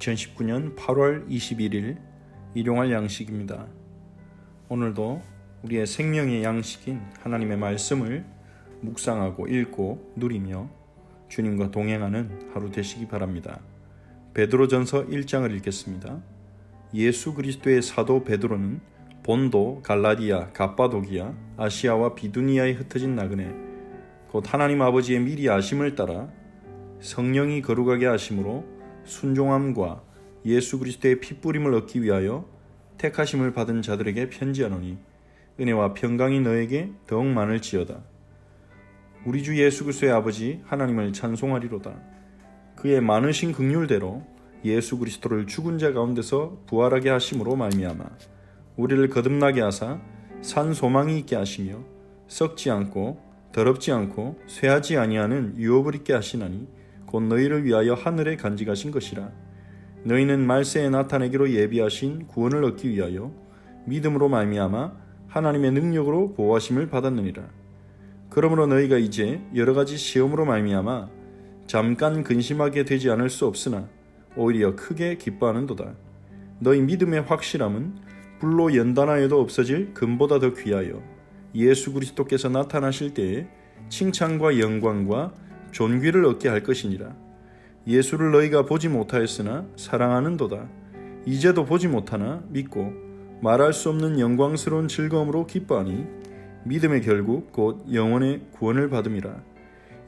2019년 8월 21일 일용할 양식입니다. 오늘도 우리의 생명의 양식인 하나님의 말씀을 묵상하고 읽고 누리며 주님과 동행하는 하루 되시기 바랍니다. 베드로전서 1장을 읽겠습니다. 예수 그리스도의 사도 베드로는 본도, 갈라디아, 갑바도기아, 아시아와 비두니아에 흩어진 나그네 곧 하나님 아버지의 미리 아심을 따라 성령이 거룩하게 하심으로 순종함과 예수 그리스도의 핏부림을 얻기 위하여 택하심을 받은 자들에게 편지하노니 은혜와 평강이 너에게 더욱 많을지어다. 우리 주 예수 그리스도의 아버지 하나님을 찬송하리로다. 그의 많으신 긍휼대로 예수 그리스도를 죽은 자 가운데서 부활하게 하심으로 말미암아 우리를 거듭나게 하사 산 소망이 있게 하시며 썩지 않고 더럽지 않고 쇠하지 아니하는 유업을 있게 하시나니 곧 너희를 위하여 하늘에 간직하신 것이라. 너희는 말세에 나타내기로 예비하신 구원을 얻기 위하여 믿음으로 말미암아 하나님의 능력으로 보호하심을 받았느니라. 그러므로 너희가 이제 여러 가지 시험으로 말미암아 잠깐 근심하게 되지 않을 수 없으나 오히려 크게 기뻐하는도다. 너희 믿음의 확실함은 불로 연단하여도 없어질 금보다 더 귀하여 예수 그리스도께서 나타나실 때에 칭찬과 영광과 존귀를 얻게 할 것이니라. 예수를 너희가 보지 못하였으나 사랑하는도다. 이제도 보지 못하나 믿고 말할 수 없는 영광스러운 즐거움으로 기뻐하니 믿음의 결국 곧 영원의 구원을 받음이라.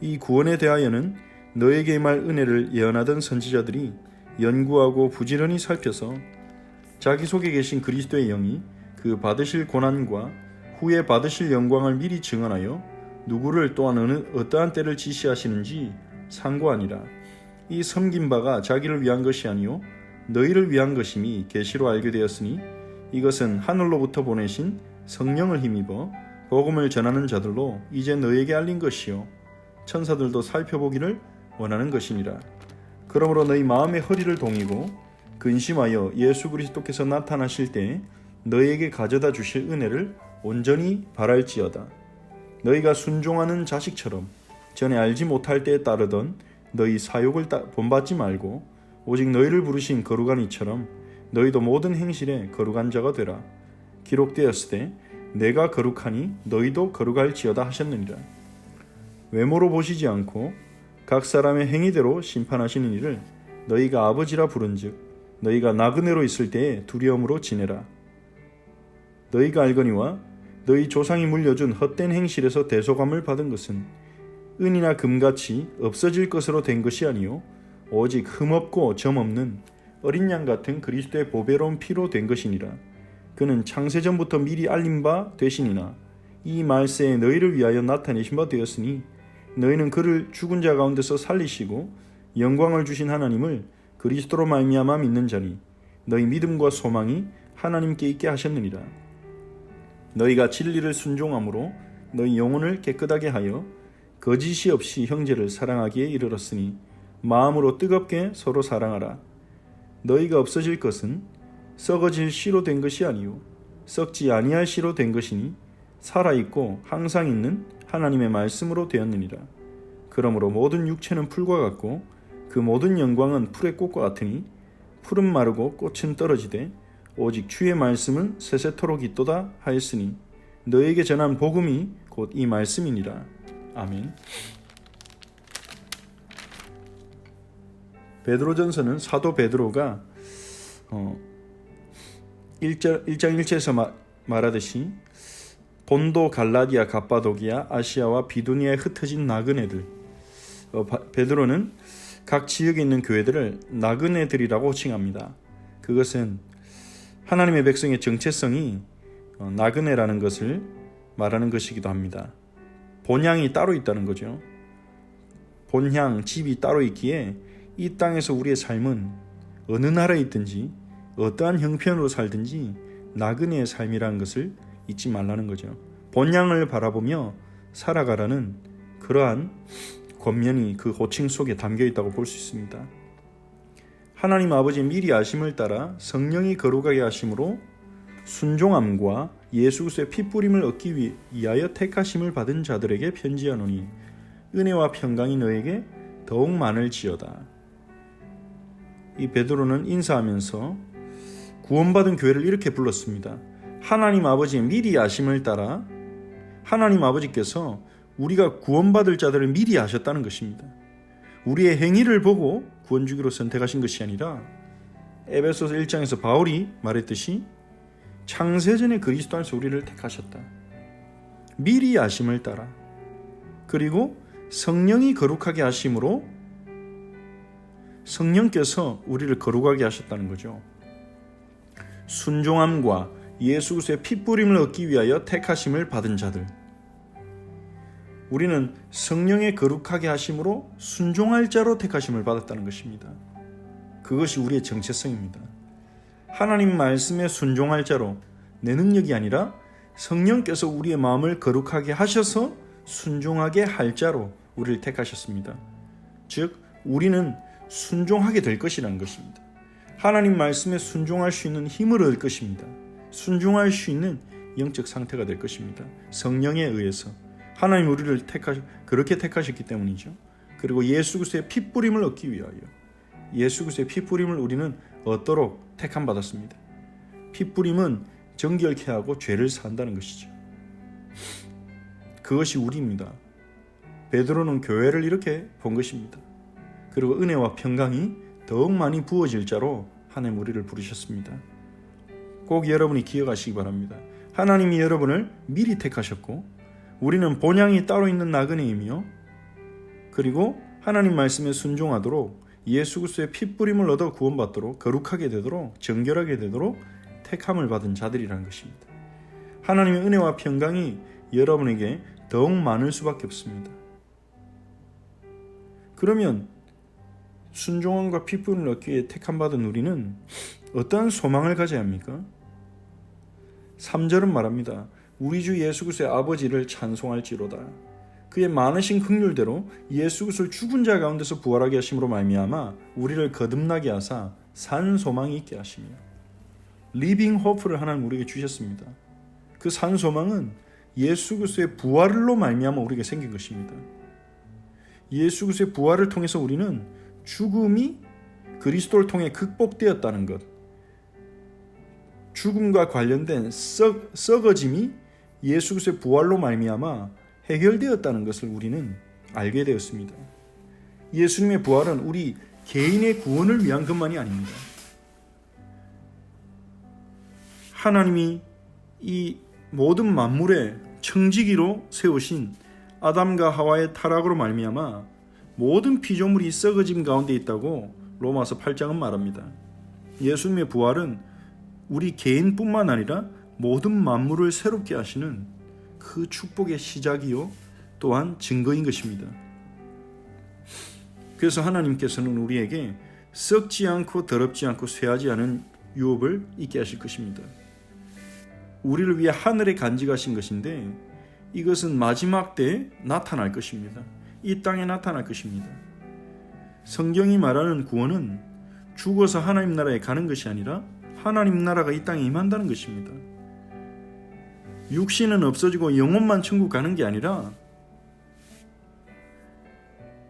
이 구원에 대하여는 너에게 임할 은혜를 예언하던 선지자들이 연구하고 부지런히 살펴서 자기 속에 계신 그리스도의 영이 그 받으실 고난과 후에 받으실 영광을 미리 증언하여 누구를 또한 어떠한 때를 지시하시는지 상고하니라. 이 섬긴 바가 자기를 위한 것이 아니요 너희를 위한 것임이 계시로 알게 되었으니 이것은 하늘로부터 보내신 성령을 힘입어 복음을 전하는 자들로 이제 너희에게 알린 것이요 천사들도 살펴보기를 원하는 것이니라. 그러므로 너희 마음의 허리를 동이고 근심하여 예수 그리스도께서 나타나실 때에 너희에게 가져다 주실 은혜를 온전히 바랄지어다. 너희가 순종하는 자식처럼 전에 알지 못할 때에 따르던 너희 사욕을 본받지 말고 오직 너희를 부르신 거룩한 이처럼 너희도 모든 행실에 거룩한 자가 되라. 기록되었을 때 내가 거룩하니 너희도 거룩할지어다 하셨느니라. 외모로 보시지 않고 각 사람의 행위대로 심판하시는 이를 너희가 아버지라 부른즉 너희가 나그네로 있을 때에 두려움으로 지내라. 너희가 알거니와 너희 조상이 물려준 헛된 행실에서 대속함을 받은 것은 은이나 금같이 없어질 것으로 된 것이 아니요 오직 흠없고 점없는 어린 양 같은 그리스도의 보배로운 피로 된 것이니라. 그는 창세전부터 미리 알린 바 되시니나 이 말세에 너희를 위하여 나타내신 바 되었으니 너희는 그를 죽은 자 가운데서 살리시고 영광을 주신 하나님을 그리스도로 말미암아 믿는 자니 너희 믿음과 소망이 하나님께 있게 하셨느니라. 너희가 진리를 순종함으로 너희 영혼을 깨끗하게 하여 거짓이 없이 형제를 사랑하기에 이르렀으니 마음으로 뜨겁게 서로 사랑하라. 너희가 없어질 것은 썩어질 씨로 된 것이 아니요 썩지 아니할 씨로 된 것이니 살아있고 항상 있는 하나님의 말씀으로 되었느니라. 그러므로 모든 육체는 풀과 같고 그 모든 영광은 풀의 꽃과 같으니 풀은 마르고 꽃은 떨어지되 오직 주의 말씀은 세세토록 있도다 하였으니 너에게 전한 복음이 곧 이 말씀이니라. 아멘. 베드로전서는 사도 베드로가 1장 1절에서 말하듯이 본도, 갈라디아, 갑바도기아, 아시아와 비두니아에 흩어진 나그네들 베드로는 각 지역에 있는 교회들을 나그네들이라고 칭합니다. 그것은 하나님의 백성의 정체성이 나그네라는 것을 말하는 것이기도 합니다. 본향이 따로 있다는 거죠. 본향, 집이 따로 있기에 이 땅에서 우리의 삶은 어느 나라에 있든지 어떠한 형편으로 살든지 나그네의 삶이라는 것을 잊지 말라는 거죠. 본향을 바라보며 살아가라는 그러한 권면이 그 호칭 속에 담겨 있다고 볼 수 있습니다. 하나님 아버지의 미리 아심을 따라 성령이 거룩하게 하심으로 순종함과 예수 그리스도의 핏부림을 얻기 위하여 택하심을 받은 자들에게 편지하노니 은혜와 평강이 너에게 더욱 많을지어다. 이 베드로는 인사하면서 구원받은 교회를 이렇게 불렀습니다. 하나님 아버지의 미리 아심을 따라 하나님 아버지께서 우리가 구원받을 자들을 미리 아셨다는 것입니다. 우리의 행위를 보고 구원 주기로 선택하신 것이 아니라 에베소서 1장에서 바울이 말했듯이 창세전에 그리스도 안에서 우리를 택하셨다. 미리 아심을 따라. 그리고 성령이 거룩하게 하심으로 성령께서 우리를 거룩하게 하셨다는 거죠. 순종함과 예수 그리스도의 핏부림을 얻기 위하여 택하심을 받은 자들. 우리는 성령의 거룩하게 하심으로 순종할 자로 택하심을 받았다는 것입니다. 그것이 우리의 정체성입니다. 하나님 말씀에 순종할 자로, 내 능력이 아니라 성령께서 우리의 마음을 거룩하게 하셔서 순종하게 할 자로 우리를 택하셨습니다. 즉 우리는 순종하게 될 것이라는 것입니다. 하나님 말씀에 순종할 수 있는 힘을 얻을 것입니다. 순종할 수 있는 영적 상태가 될 것입니다. 성령에 의해서 하나님 우리를 그렇게 택하셨기 때문이죠. 그리고 예수 그리스도의 핏부림을 얻기 위하여, 예수 그리스도의 핏부림을 우리는 얻도록 택함 받았습니다. 핏부림은 정결케 하고 죄를 사한다는 것이죠. 그것이 우리입니다. 베드로는 교회를 이렇게 본 것입니다. 그리고 은혜와 평강이 더욱 많이 부어질 자로 하나님 우리를 부르셨습니다. 꼭 여러분이 기억하시기 바랍니다. 하나님이 여러분을 미리 택하셨고 우리는 본향이 따로 있는 나그네이며, 그리고 하나님 말씀에 순종하도록 예수 그리스도의 핏부림을 얻어 구원받도록 거룩하게 되도록 정결하게 되도록 택함을 받은 자들이라는 것입니다. 하나님의 은혜와 평강이 여러분에게 더욱 많을 수밖에 없습니다. 그러면 순종함과 핏부림을 얻기 위해 택함 받은 우리는 어떠한 소망을 가져야 합니까? 3절은 말합니다. 우리 주 예수 그리스도의 아버지를 찬송할지로다. 그의 많으신 긍휼대로 예수 그리스도를 죽은 자 가운데서 부활하게 하심으로 말미암아 우리를 거듭나게 하사 산 소망이 있게 하시며, 리빙 호프를 하나님 우리에게 주셨습니다. 그 산 소망은 예수 그리스도의 부활로 말미암아 우리에게 생긴 것입니다. 예수 그리스도의 부활을 통해서 우리는 죽음이 그리스도를 통해 극복되었다는 것, 죽음과 관련된 썩어짐이 예수 그리스도의 부활로 말미암아 해결되었다는 것을 우리는 알게 되었습니다. 예수님의 부활은 우리 개인의 구원을 위한 것만이 아닙니다. 하나님이 이 모든 만물의 청지기로 세우신 아담과 하와의 타락으로 말미암아 모든 피조물이 썩어짐 가운데 있다고 로마서 8장은 말합니다. 예수님의 부활은 우리 개인뿐만 아니라 모든 만물을 새롭게 하시는 그 축복의 시작이요 또한 증거인 것입니다. 그래서 하나님께서는 우리에게 썩지 않고 더럽지 않고 쇠하지 않은 유업을 있게 하실 것입니다. 우리를 위해 하늘에 간직하신 것인데 이것은 마지막 때에 나타날 것입니다. 이 땅에 나타날 것입니다. 성경이 말하는 구원은 죽어서 하나님 나라에 가는 것이 아니라 하나님 나라가 이 땅에 임한다는 것입니다. 육신은 없어지고 영혼만 천국 가는 게 아니라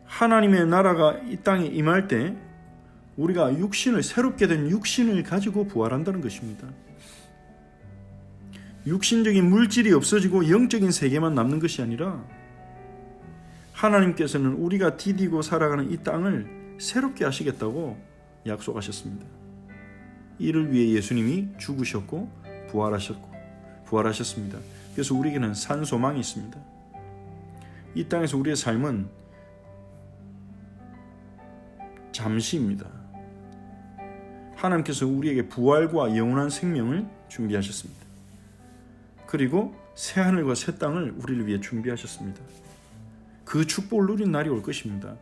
하나님의 나라가 이 땅에 임할 때 우리가 새롭게 된 육신을 가지고 부활한다는 것입니다. 육신적인 물질이 없어지고 영적인 세계만 남는 것이 아니라 하나님께서는 우리가 디디고 살아가는 이 땅을 새롭게 하시겠다고 약속하셨습니다. 이를 위해 예수님이 죽으셨고 부활하셨습니다. 그래서 우리에게는 산 소망이 있습니다. 이 땅에서 우리의 삶은 잠시입니다. 하나님께서 우리에게 부활과 영원한 생명을 준비하셨습니다. 그리고 새 하늘과 새 땅을 우리를 위해 준비하셨습니다. 그 축복을 누리는 날이 올 것입니다.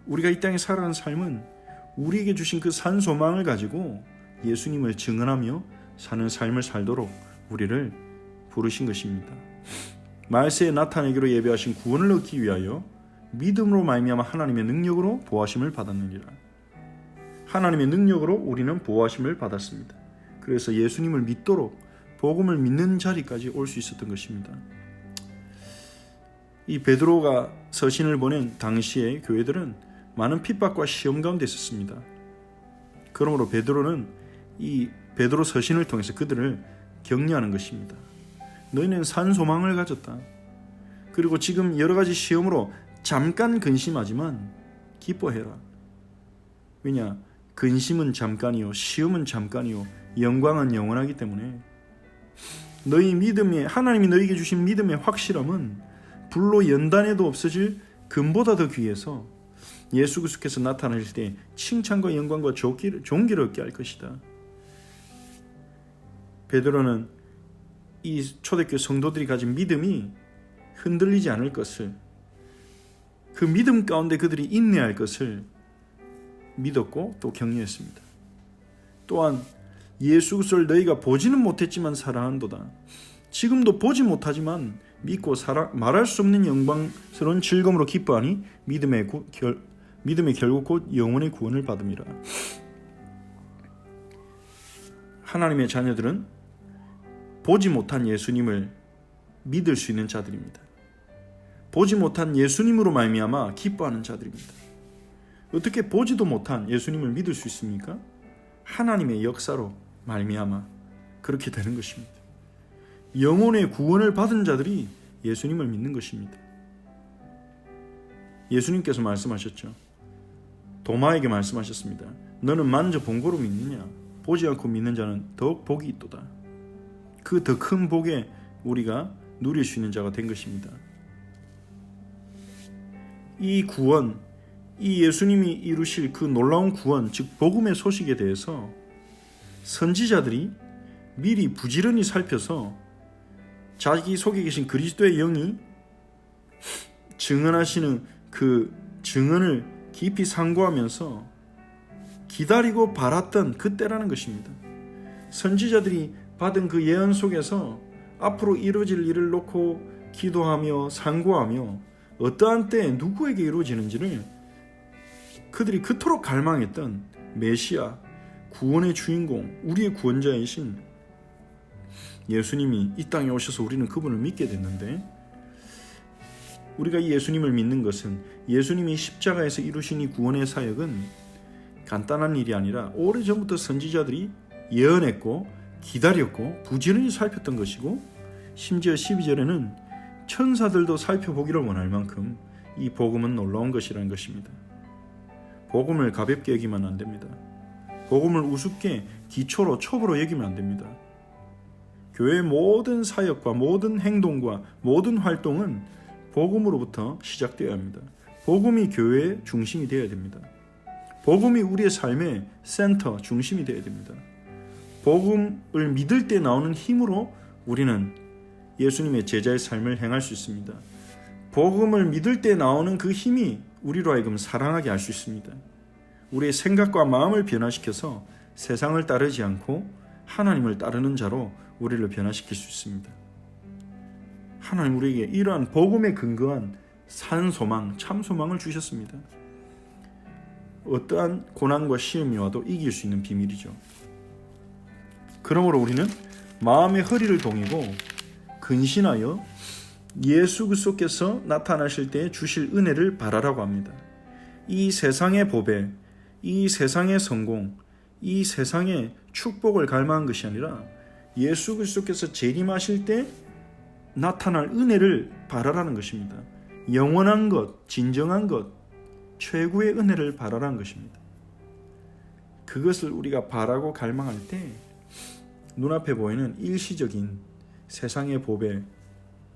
우리가 이 땅에 살아가는 삶은 우리에게 주신 그 산 소망을 가지고 예수님을 증언하며 사는 삶을 살도록 우리를 부르신 것입니다. 말세에 나타내기로 예배하신 구원을 얻기 위하여 믿음으로 말미암아 하나님의 능력으로 보호하심을 받았느니라. 하나님의 능력으로 우리는 보호하심을 받았습니다. 그래서 예수님을 믿도록 복음을 믿는 자리까지 올 수 있었던 것입니다. 이 베드로가 서신을 보낸 당시의 교회들은 많은 핍박과 시험 가운데 있었습니다. 그러므로 베드로는 이 베드로 서신을 통해서 그들을 격려하는 것입니다. 너희는 산 소망을 가졌다. 그리고 지금 여러 가지 시험으로 잠깐 근심하지만 기뻐해라. 왜냐? 근심은 잠깐이요, 시험은 잠깐이요, 영광은 영원하기 때문에 너희 믿음에, 하나님이 너희에게 주신 믿음의 확실함은 불로 연단해도 없어질 금보다 더 귀해서 예수 그리스도께서 나타나실 때 칭찬과 영광과 존귀를 얻게 할 것이다. 베드로는 이 초대교회 성도들이 가진 믿음이 흔들리지 않을 것을, 그 믿음 가운데 그들이 인내할 것을 믿었고 또 격려했습니다. 또한 예수 그리스도를 너희가 보지는 못했지만 사랑한도다. 지금도 보지 못하지만 믿고 말할 수 없는 영광스러운 즐거움으로 기뻐하니 믿음의 결국 곧 영혼의 구원을 받음이라. 하나님의 자녀들은 보지 못한 예수님을 믿을 수 있는 자들입니다. 보지 못한 예수님으로 말미암아 기뻐하는 자들입니다. 어떻게 보지도 못한 예수님을 믿을 수 있습니까? 하나님의 역사로 말미암아 그렇게 되는 것입니다. 영혼의 구원을 받은 자들이 예수님을 믿는 것입니다. 예수님께서 말씀하셨죠. 도마에게 말씀하셨습니다. 너는 만져 본 거로 믿느냐? 보지 않고 믿는 자는 더욱 복이 있도다. 그 더 큰 복에 우리가 누릴 수 있는 자가 된 것입니다. 이 구원, 이 예수님이 이루실 그 놀라운 구원, 즉 복음의 소식에 대해서 선지자들이 미리 부지런히 살펴서 자기 속에 계신 그리스도의 영이 증언하시는 그 증언을 깊이 상고하면서 기다리고 바랐던 그때라는 것입니다. 선지자들이 받은 그 예언 속에서 앞으로 이루어질 일을 놓고 기도하며 상고하며 어떠한 때에 누구에게 이루어지는지를 그들이 그토록 갈망했던 메시아, 구원의 주인공, 우리의 구원자이신 예수님이 이 땅에 오셔서 우리는 그분을 믿게 됐는데, 우리가 이 예수님을 믿는 것은 예수님이 십자가에서 이루신 이 구원의 사역은 간단한 일이 아니라 오래전부터 선지자들이 예언했고 기다렸고 부지런히 살폈던 것이고, 심지어 12절에는 천사들도 살펴보기를 원할 만큼 이 복음은 놀라운 것이라는 것입니다. 복음을 가볍게 여기면 안 됩니다. 복음을 우습게 기초로 첩으로 여기면 안 됩니다. 교회의 모든 사역과 모든 행동과 모든 활동은 복음으로부터 시작되어야 합니다. 복음이 교회의 중심이 되어야 됩니다. 복음이 우리의 삶의 센터, 중심이 되어야 됩니다. 복음을 믿을 때 나오는 힘으로 우리는 예수님의 제자의 삶을 행할 수 있습니다. 복음을 믿을 때 나오는 그 힘이 우리로 하여금 사랑하게 할 수 있습니다. 우리의 생각과 마음을 변화시켜서 세상을 따르지 않고 하나님을 따르는 자로 우리를 변화시킬 수 있습니다. 하나님 우리에게 이러한 복음에 근거한 산 소망, 참 소망을 주셨습니다. 어떠한 고난과 시험이 와도 이길 수 있는 비밀이죠. 그러므로 우리는 마음의 허리를 동이고 근신하여 예수 그리스도께서 나타나실 때 주실 은혜를 바라라고 합니다. 이 세상의 보배, 이 세상의 성공, 이 세상의 축복을 갈망한 것이 아니라 예수 그리스도께서 재림하실 때 나타날 은혜를 바라라는 것입니다. 영원한 것, 진정한 것, 최고의 은혜를 바라라는 것입니다. 그것을 우리가 바라고 갈망할 때 눈앞에 보이는 일시적인 세상의 보배,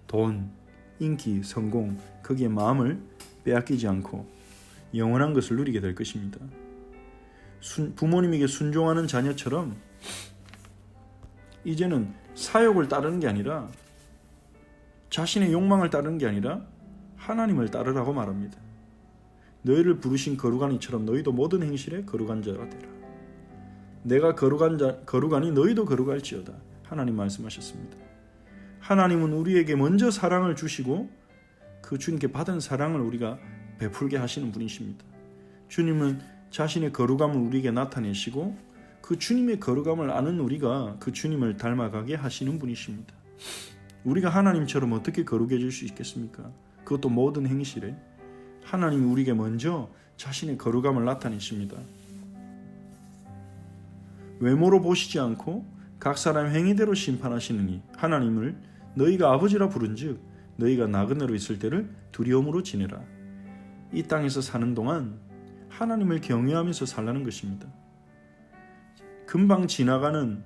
돈, 인기, 성공, 거기에 마음을 빼앗기지 않고 영원한 것을 누리게 될 것입니다. 부모님에게 순종하는 자녀처럼 이제는 사욕을 따르는 게 아니라, 자신의 욕망을 따르는 게 아니라 하나님을 따르라고 말합니다. 너희를 부르신 거룩한이처럼 너희도 모든 행실에 거룩한 자가 되라. 내가 거룩하니 너희도 거룩할지어다. 하나님 말씀하셨습니다. 하나님은 우리에게 먼저 사랑을 주시고 그 주님께 받은 사랑을 우리가 베풀게 하시는 분이십니다. 주님은 자신의 거룩함을 우리에게 나타내시고 그 주님의 거룩함을 아는 우리가 그 주님을 닮아가게 하시는 분이십니다. 우리가 하나님처럼 어떻게 거룩해질 수 있겠습니까? 그것도 모든 행실에 하나님이 우리에게 먼저 자신의 거룩함을 나타내십니다. 외모로 보시지 않고 각 사람 행위대로 심판하시느니 하나님을 너희가 아버지라 부른즉 너희가 나그네로 있을 때를 두려움으로 지내라. 이 땅에서 사는 동안 하나님을 경외하면서 살라는 것입니다. 금방 지나가는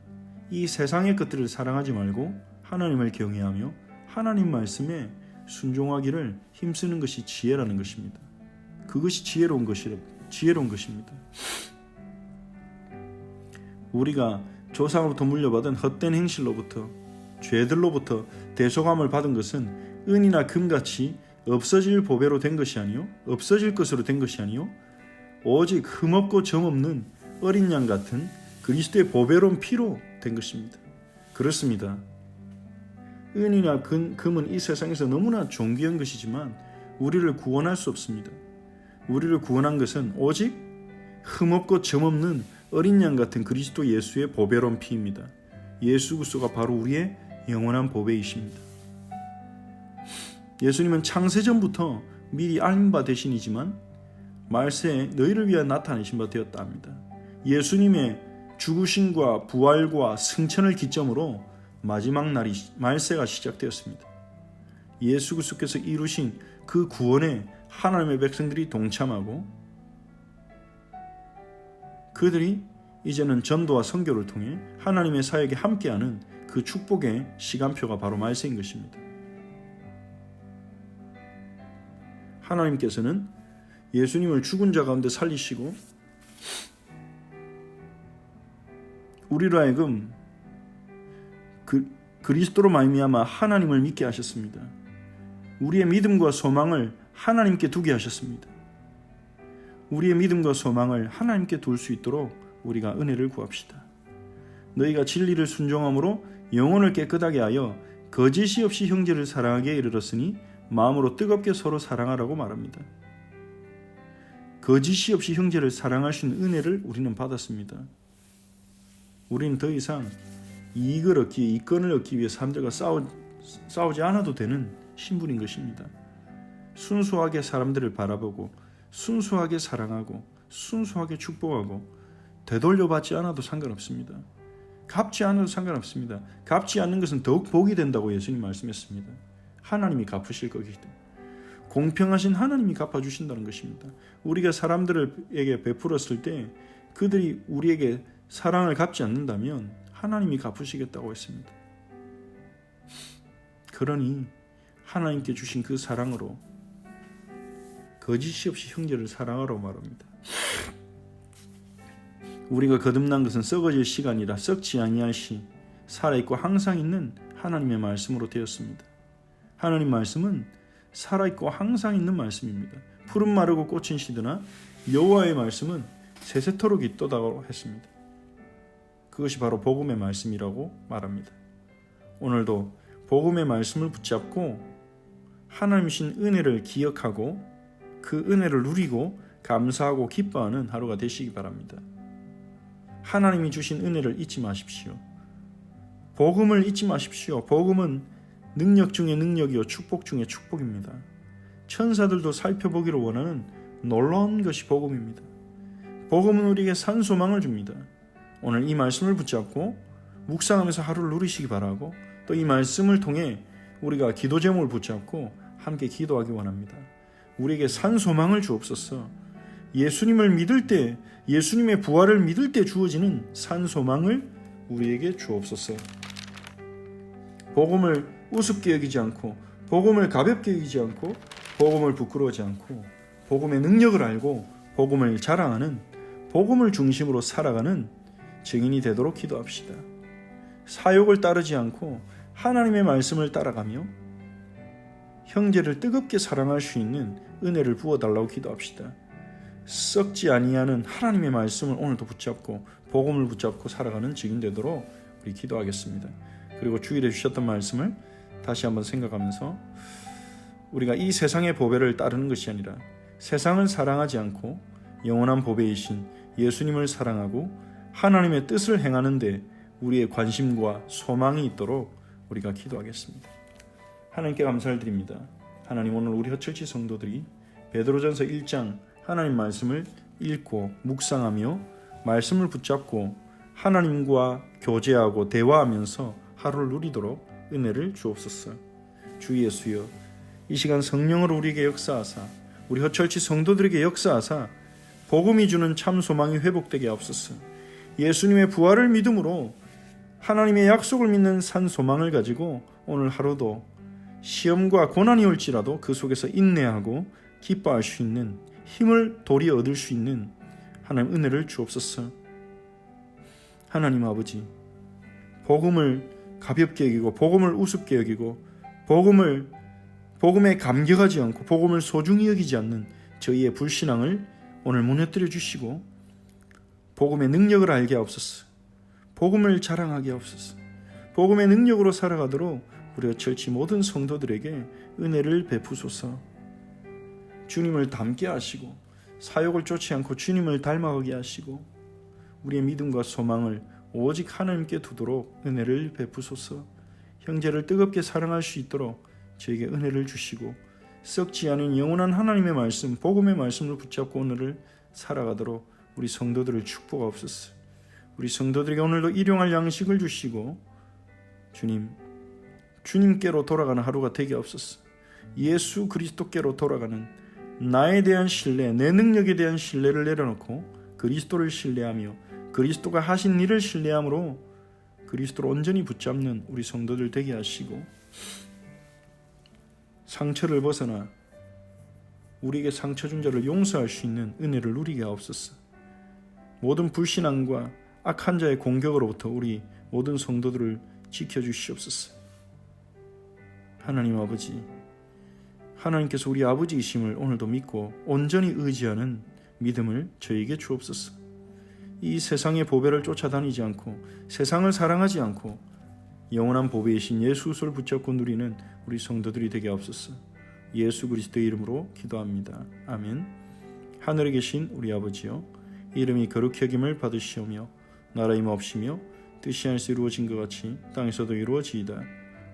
이 세상의 것들을 사랑하지 말고 하나님을 경외하며 하나님 말씀에 순종하기를 힘쓰는 것이 지혜라는 것입니다. 그것이 지혜로운 것입니다. 우리가 조상으로부터 물려받은 헛된 행실로부터 죄들로부터 대속함을 받은 것은 은이나 금같이 없어질 보배로 된 것이 아니요 없어질 것으로 된 것이 아니요 오직 흠없고 점없는 어린 양 같은 그리스도의 보배로운 피로 된 것입니다. 그렇습니다. 은이나 금은 이 세상에서 너무나 존귀한 것이지만 우리를 구원할 수 없습니다. 우리를 구원한 것은 오직 흠없고 점없는 어린 양 같은 그리스도 예수의 보배로운 피입니다. 예수 그리스도가 바로 우리의 영원한 보배이십니다. 예수님은 창세전부터 미리 알린 바 되시니지만 말세에 너희를 위하여 나타내신 바 되었다 합니다. 예수님의 죽으심과 부활과 승천을 기점으로 마지막 날이 말세가 시작되었습니다. 예수 그리스도께서 이루신 그 구원에 하나님의 백성들이 동참하고 그들이 이제는 전도와 선교를 통해 하나님의 사역에 함께하는 그 축복의 시간표가 바로 말세인 것입니다. 하나님께서는 예수님을 죽은 자 가운데 살리시고 우리로 하여금 그리스도로 말미암아 하나님을 믿게 하셨습니다. 우리의 믿음과 소망을 하나님께 두게 하셨습니다. 우리의 믿음과 소망을 하나님께 둘 수 있도록 우리가 은혜를 구합시다. 너희가 진리를 순종함으로 영혼을 깨끗하게 하여 거짓이 없이 형제를 사랑하게 이르렀으니 마음으로 뜨겁게 서로 사랑하라고 말합니다. 거짓이 없이 형제를 사랑할 수 있는 은혜를 우리는 받았습니다. 우리는 더 이상 이익을 얻기, 이권을 얻기 위해 사람들과 싸우지 않아도 되는 신분인 것입니다. 순수하게 사람들을 바라보고 순수하게 사랑하고 순수하게 축복하고 되돌려받지 않아도 상관없습니다. 갚지 않아도 상관없습니다. 갚지 않는 것은 더욱 복이 된다고 예수님 말씀했습니다. 하나님이 갚으실 거기 때문에 공평하신 하나님이 갚아주신다는 것입니다. 우리가 사람들에게 베풀었을 때 그들이 우리에게 사랑을 갚지 않는다면 하나님이 갚으시겠다고 했습니다. 그러니 하나님께 주신 그 사랑으로 거짓이 없이 형제를 사랑하라고 말합니다. 우리가 거듭난 것은 썩어질 시간이라 썩지 아니할 시 살아있고 항상 있는 하나님의 말씀으로 되었습니다. 하나님 말씀은 살아있고 항상 있는 말씀입니다. 푸른 마르고 꽃은 시드나 여호와의 말씀은 세세토록 있도다고 했습니다. 그것이 바로 복음의 말씀이라고 말합니다. 오늘도 복음의 말씀을 붙잡고 하나님이신 은혜를 기억하고 그 은혜를 누리고 감사하고 기뻐하는 하루가 되시기 바랍니다. 하나님이 주신 은혜를 잊지 마십시오. 복음을 잊지 마십시오. 복음은 능력 중에 능력이요 축복 중에 축복입니다. 천사들도 살펴보기를 원하는 놀라운 것이 복음입니다. 복음은 우리에게 산 소망을 줍니다. 오늘 이 말씀을 붙잡고 묵상하면서 하루를 누리시기 바라고 또 이 말씀을 통해 우리가 기도 제목을 붙잡고 함께 기도하기 원합니다. 우리에게 산 소망을 주옵소서. 예수님을 믿을 때 예수님의 부활을 믿을 때 주어지는 산 소망을 우리에게 주옵소서. 복음을 우습게 여기지 않고 복음을 가볍게 여기지 않고 복음을 부끄러워하지 않고 복음의 능력을 알고 복음을 자랑하는 복음을 중심으로 살아가는 증인이 되도록 기도합시다. 사욕을 따르지 않고 하나님의 말씀을 따라가며 형제를 뜨겁게 사랑할 수 있는 은혜를 부어달라고 기도합시다. 썩지 아니하는 하나님의 말씀을 오늘도 붙잡고 복음을 붙잡고 살아가는 증인 되도록 우리 기도하겠습니다. 그리고 주일에 주셨던 말씀을 다시 한번 생각하면서 우리가 이 세상의 보배를 따르는 것이 아니라 세상을 사랑하지 않고 영원한 보배이신 예수님을 사랑하고 하나님의 뜻을 행하는 데 우리의 관심과 소망이 있도록 우리가 기도하겠습니다. 하나님께 감사를 드립니다. 하나님, 오늘 우리 허철치 성도들이 베드로전서 1장 하나님 말씀을 읽고 묵상하며 말씀을 붙잡고 하나님과 교제하고 대화하면서 하루를 누리도록 은혜를 주옵소서. 주 예수여, 이 시간 성령으로 우리에게 역사하사 우리 허철치 성도들에게 역사하사 복음이 주는 참 소망이 회복되게 하옵소서. 예수님의 부활을 믿음으로 하나님의 약속을 믿는 산 소망을 가지고 오늘 하루도 시험과 고난이 올지라도 그 속에서 인내하고 기뻐할 수 있는 힘을 도리어 얻을 수 있는 하나님 은혜를 주옵소서. 하나님 아버지, 복음을 가볍게 여기고 복음을 우습게 여기고 복음에 감격하지 않고 복음을 소중히 여기지 않는 저희의 불신앙을 오늘 무너뜨려 주시고 복음의 능력을 알게 하옵소서. 복음을 자랑하게 하옵소서. 복음의 능력으로 살아가도록 우리 어철치 모든 성도들에게 은혜를 베푸소서. 주님을 닮게 하시고 사욕을 쫓지 않고 주님을 닮아가게 하시고 우리의 믿음과 소망을 오직 하나님께 두도록 은혜를 베푸소서. 형제를 뜨겁게 사랑할 수 있도록 저에게 은혜를 주시고 썩지 않은 영원한 하나님의 말씀, 복음의 말씀을 붙잡고 오늘을 살아가도록 우리 성도들을 축복하옵소서. 우리 성도들에게 오늘도 일용할 양식을 주시고 주님께로 돌아가는 하루가 되게 하옵소서. 예수 그리스도께로 돌아가는 나에 대한 신뢰, 내 능력에 대한 신뢰를 내려놓고 그리스도를 신뢰하며 그리스도가 하신 일을 신뢰함으로 그리스도를 온전히 붙잡는 우리 성도들 되게 하시고 상처를 벗어나 우리에게 상처 준 자를 용서할 수 있는 은혜를 누리게 하옵소서. 모든 불신앙과 악한 자의 공격으로부터 우리 모든 성도들을 지켜주시옵소서. 하나님 아버지, 하나님께서 우리 아버지이심을 오늘도 믿고 온전히 의지하는 믿음을 저에게 주옵소서. 이 세상의 보배를 쫓아다니지 않고 세상을 사랑하지 않고 영원한 보배이신 예수 그리스도를 붙잡고 누리는 우리 성도들이 되게 하옵소서. 예수 그리스도의 이름으로 기도합니다. 아멘. 하늘에 계신 우리 아버지여, 이름이 거룩히 여김을 받으시오며 나라의 임하옵시며 뜻이 하늘에서 이루어진 것 같이 땅에서도 이루어지이다.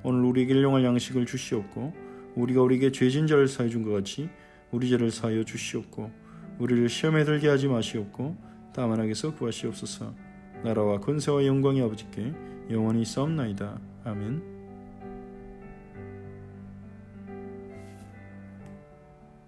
오늘 우리에게 일용할 양식을 주시옵고 우리가 우리에게 죄진 자를 사하여 준 것 같이 우리 죄를 사하여 주시옵고 우리를 시험에 들게 하지 마시옵고 다만 악에서 구하시옵소서. 나라와 권세와 영광이 아버지께 영원히 있사옵나이다. 아멘.